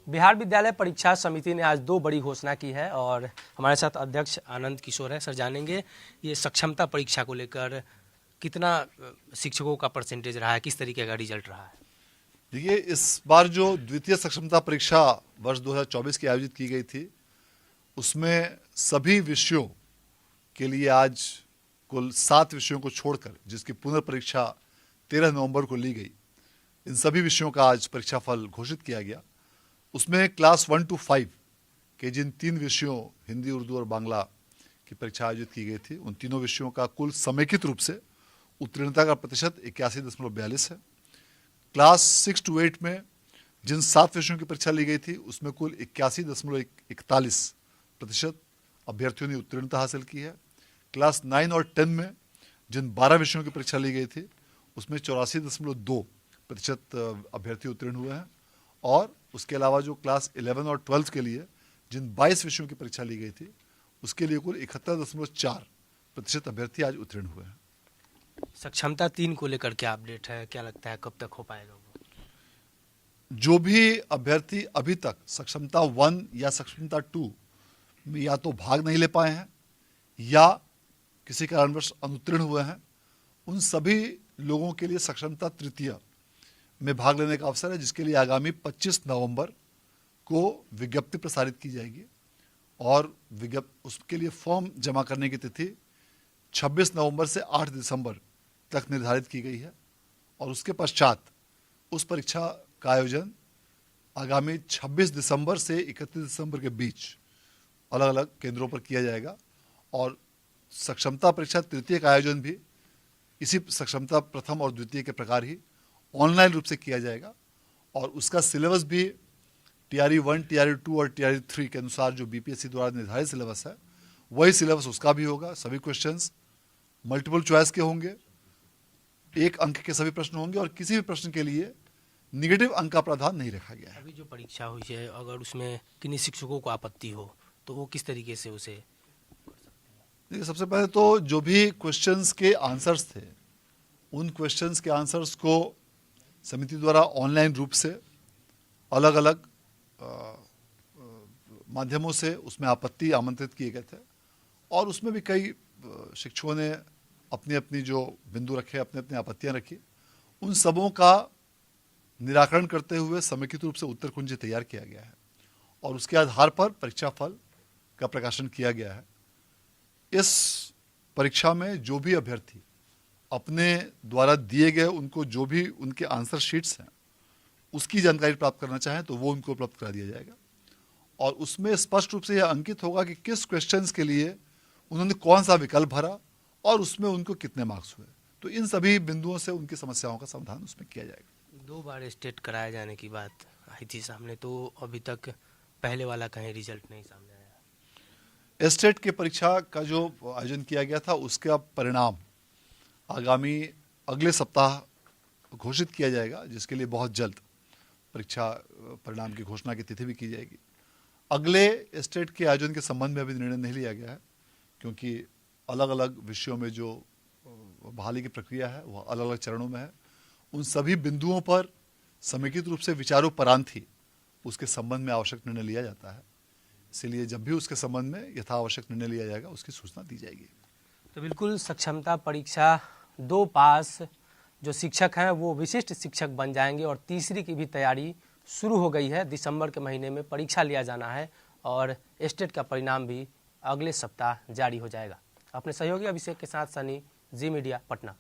बिहार विद्यालय परीक्षा समिति ने आज दो बड़ी घोषणा की है और हमारे साथ अध्यक्ष आनंद किशोर है। सर, जानेंगे ये सक्षमता परीक्षा को लेकर कितना शिक्षकों का परसेंटेज रहा है, किस तरीके का रिजल्ट रहा है? देखिए, इस बार जो द्वितीय सक्षमता परीक्षा वर्ष 2024 की आयोजित की गई थी, उसमें सभी विषयों के लिए आज कुल 7 विषयों को छोड़कर, जिसकी पुनर्परीक्षा 13 नवंबर को ली गई, इन सभी विषयों का आज परीक्षा फल घोषित किया गया। उसमें क्लास 1 to 5 के जिन 3 विषयों हिंदी, उर्दू और बांग्ला की परीक्षा आयोजित की गई थी, उन तीनों विषयों का कुल समेकित रूप से उत्तीर्णता का प्रतिशत 81.42 है। क्लास 6 to 8 में जिन 7 विषयों की परीक्षा ली गई थी, उसमें कुल 81.41% अभ्यर्थियों ने उत्तीर्णता हासिल की है। क्लास 9 और 10 में जिन 12 विषयों की परीक्षा ली गई थी, उसमें 84.2% अभ्यर्थी उत्तीर्ण हुए हैं। और उसके अलावा जो क्लास 11 और 12 के लिए जिन 22 विषयों की परीक्षा ली गई थी, उसके लिए कुल 71.4% अभ्यर्थी आज उत्तीर्ण हुए हैं। सक्षमता 3 को लेकर क्या अपडेट है, क्या लगता है कब तक हो पाएगा वो? जो भी अभ्यर्थी अभी तक सक्षमता 1 या सक्षमता 2 में या तो भाग नहीं ले पाए हैं या किसी कारणवश अनुत्तीर्ण हुए हैं, उन सभी लोगों के लिए सक्षमता तृतीय में भाग लेने का अवसर है, जिसके लिए आगामी 25 नवंबर को विज्ञप्ति प्रसारित की जाएगी। और उसके लिए फॉर्म जमा करने की तिथि 26 नवंबर से 8 दिसंबर तक निर्धारित की गई है। और उसके पश्चात उस परीक्षा का आयोजन आगामी 26 दिसंबर से 31 दिसंबर के बीच अलग अलग केंद्रों पर किया जाएगा। और सक्षमता परीक्षा तृतीय का आयोजन भी इसी सक्षमता प्रथम और द्वितीय के प्रकार ही ऑनलाइन रूप से किया जाएगा। और उसका सिलेबस भी TRE 1, TRE 2 और TRE 3 के अनुसार जो BPSC द्वारा निर्धारित सिलेबस है, वही सिलेबस उसका भी होगा। सभी क्वेश्चंस मल्टीपल चॉइस के होंगे, 1 अंक के सभी प्रश्न होंगे और किसी भी प्रश्न के लिए निगेटिव अंक का प्रावधान नहीं रखा गया है। अभी जो परीक्षा हुई है, अगर उसमें किन्हीं शिक्षकों को आपत्ति हो तो वो किस तरीके से उसे? देखिए, सबसे पहले तो जो भी क्वेश्चंस के आंसर्स थे, उन क्वेश्चंस के आंसर्स को समिति द्वारा ऑनलाइन रूप से अलग अलग माध्यमों से उसमें आपत्ति आमंत्रित किए गए थे। और उसमें भी कई शिक्षकों ने अपनी अपनी जो बिंदु रखे, अपनी अपनी आपत्तियां रखी। उन सबों का निराकरण करते हुए समेकित रूप से उत्तर कुंजी तैयार किया गया है और उसके आधार पर परीक्षा फल का प्रकाशन किया गया है। इस परीक्षा में जो भी अभ्यर्थी अपने द्वारा दिए गए उनको जो भी उनके आंसर शीट्स हैं, उसकी जानकारी प्राप्त करना चाहें तो वो उनको उपलब्ध करा दिया जाएगा। और उसमें स्पष्ट रूप से यह अंकित होगा कि किस क्वेश्चंस के लिए उन्होंने कौन सा विकल्प भरा और उसमें उनको कितने मार्क्स हुए। तो इन सभी बिंदुओं से उनकी समस्याओं का समाधान उसमें किया जाएगा। 2 बार स्टेट कराए जाने की बात आई थी सामने, तो अभी तक पहले वाला कहीं रिजल्ट नहीं सामने आया। स्टेट की परीक्षा का जो आयोजन किया गया था, उसका परिणाम आगामी अगले सप्ताह घोषित किया जाएगा, जिसके लिए बहुत जल्द परीक्षा परिणाम की घोषणा की तिथि भी की जाएगी। अगले स्टेट के आयोजन के संबंध में अभी निर्णय नहीं लिया गया है, क्योंकि अलग अलग विषयों में जो बहाली की प्रक्रिया है वह अलग अलग चरणों में है। उन सभी बिंदुओं पर समेकित रूप से विचारोपरांत ही उसके संबंध में आवश्यक निर्णय लिया जाता है। इसलिए जब भी उसके संबंध में यथावश्यक निर्णय लिया जाएगा, उसकी सूचना दी जाएगी। तो बिल्कुल सक्षमता परीक्षा 2 पास जो शिक्षक हैं वो विशिष्ट शिक्षक बन जाएंगे और तीसरी की भी तैयारी शुरू हो गई है। दिसंबर के महीने में परीक्षा लिया जाना है और स्टेट का परिणाम भी अगले सप्ताह जारी हो जाएगा। अपने सहयोगी अभिषेक के साथ सनी, जी मीडिया, पटना।